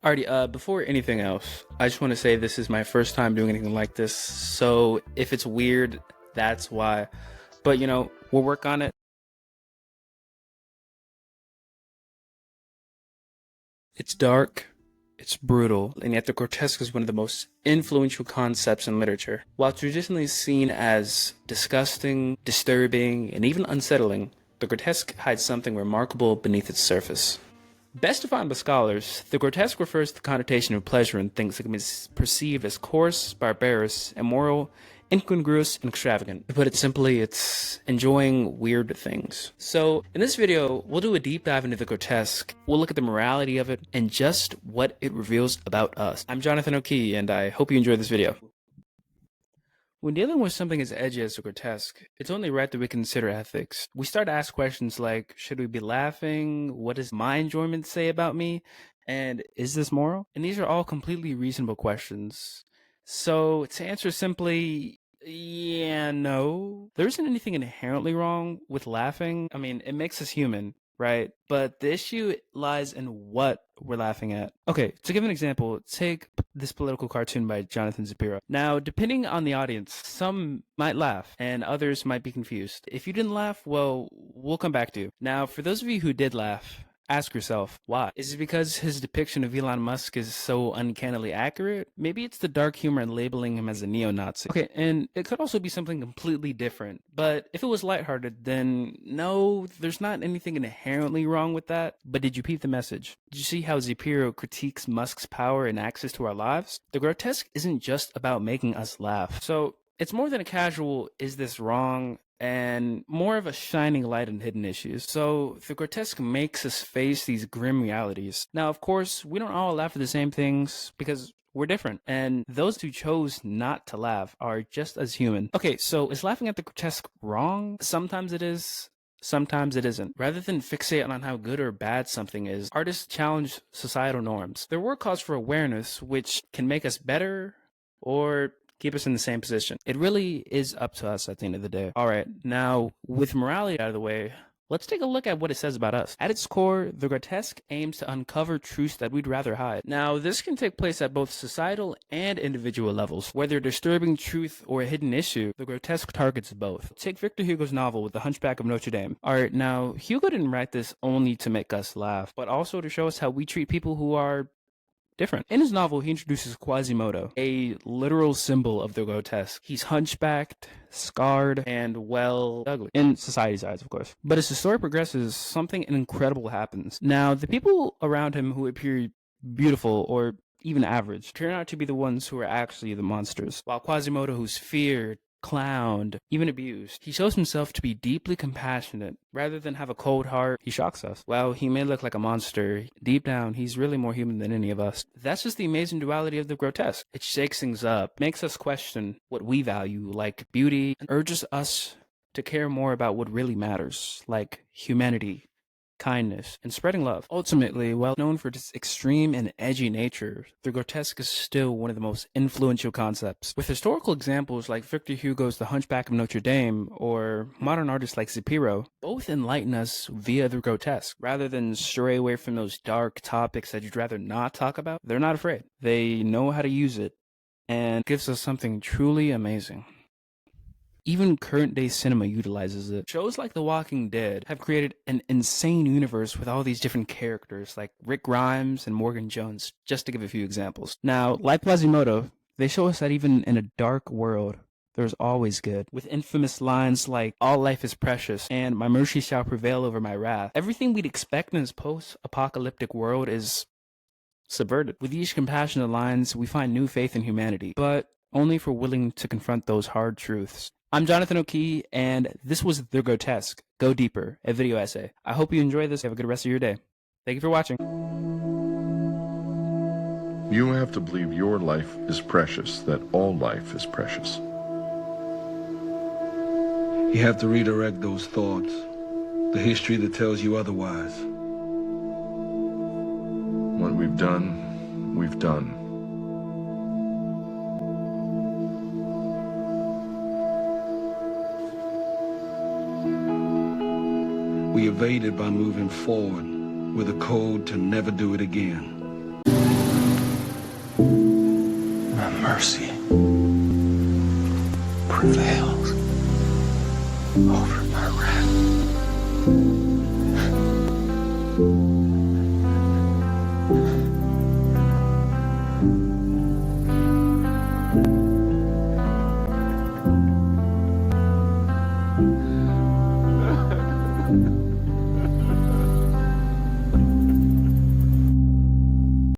Alrighty, before anything else, I just want to say this is my first time doing anything like this, so if it's weird, that's why. But you know, we'll work on it. It's dark, it's brutal, and yet the grotesque is one of the most influential concepts in literature. While traditionally seen as disgusting, disturbing, and even unsettling, the grotesque hides something remarkable beneath its surface. Best defined by scholars, the grotesque refers to the connotation of pleasure in things that can be perceived as coarse, barbarous, immoral, incongruous, and extravagant. To put it simply, it's enjoying weird things. So, in this video, we'll do a deep dive into the grotesque, we'll look at the morality of it, and just what it reveals about us. I'm Jonathan O'Key, and I hope you enjoyed this video. When dealing with something as edgy as the grotesque, it's only right that we consider ethics. We start to ask questions like, should we be laughing? What does my enjoyment say about me? And is this moral? And these are all completely reasonable questions. So to answer simply, yeah, no. There isn't anything inherently wrong with laughing. I mean, it makes us human, right? But the issue lies in what we're laughing at. Okay, to give an example, take this political cartoon by Jonathan Shapiro. Now, depending on the audience, some might laugh and others might be confused. If you didn't laugh, well, we'll come back to you. Now, for those of you who did laugh, ask yourself, why? Is it because his depiction of Elon Musk is so uncannily accurate? Maybe it's the dark humor in labeling him as a neo-Nazi. Okay, and it could also be something completely different. But if it was lighthearted, then no, there's not anything inherently wrong with that. But did you peep the message? Did you see how Shapiro critiques Musk's power and access to our lives? The grotesque isn't just about making us laugh. So it's more than a casual, is this wrong? And more of a shining light on hidden issues. So the grotesque makes us face these grim realities. Now, of course, we don't all laugh at the same things because we're different. And those who chose not to laugh are just as human. Okay, so is laughing at the grotesque wrong? Sometimes it is. Sometimes it isn't. Rather than fixate on how good or bad something is, artists challenge societal norms. Their work calls for awareness, which can make us better or keep us in the same position. It really is up to us at the end of the day. All right, now with morality out of the way, let's take a look at what it says about us. At its core, the grotesque aims to uncover truths that we'd rather hide. Now, this can take place at both societal and individual levels. Whether disturbing truth or a hidden issue, the grotesque targets both. Take Victor Hugo's novel with The Hunchback of Notre Dame. All right, now, Hugo didn't write this only to make us laugh, but also to show us how we treat people who are different. In his novel, he introduces Quasimodo, a literal symbol of the grotesque. He's hunchbacked, scarred, and, well, ugly. In society's eyes, of course. But as the story progresses, something incredible happens. Now, the people around him who appear beautiful or even average turn out to be the ones who are actually the monsters. While Quasimodo, who's feared, clowned, even abused, he shows himself to be deeply compassionate. Rather than have a cold heart, he shocks us. While he may look like a monster, deep down, he's really more human than any of us. That's just the amazing duality of the grotesque. It shakes things up, makes us question what we value, like beauty, and urges us to care more about what really matters, like humanity, kindness, and spreading love. Ultimately, while known for its extreme and edgy nature, the grotesque is still one of the most influential concepts. With historical examples like Victor Hugo's The Hunchback of Notre Dame or modern artists like Shapiro, both enlighten us via the grotesque. Rather than stray away from those dark topics that you'd rather not talk about, they're not afraid. They know how to use it, and it gives us something truly amazing. Even current-day cinema utilizes it. Shows like The Walking Dead have created an insane universe with all these different characters, like Rick Grimes and Morgan Jones, just to give a few examples. Now, like Quasimodo, they show us that even in a dark world, there's always good. With infamous lines like, "All life is precious," and "My mercy shall prevail over my wrath." Everything we'd expect in this post-apocalyptic world is subverted. With each compassionate lines, we find new faith in humanity, but only if we're willing to confront those hard truths. I'm Jonathan O'Key, and this was The Grotesque, Go Deeper, a video essay. I hope you enjoy this. Have a good rest of your day. Thank you for watching. You have to believe your life is precious, that all life is precious. You have to redirect those thoughts, the history that tells you otherwise. What we've done, we've done. We evaded by moving forward with a code to never do it again. mercy prevails over my wrath.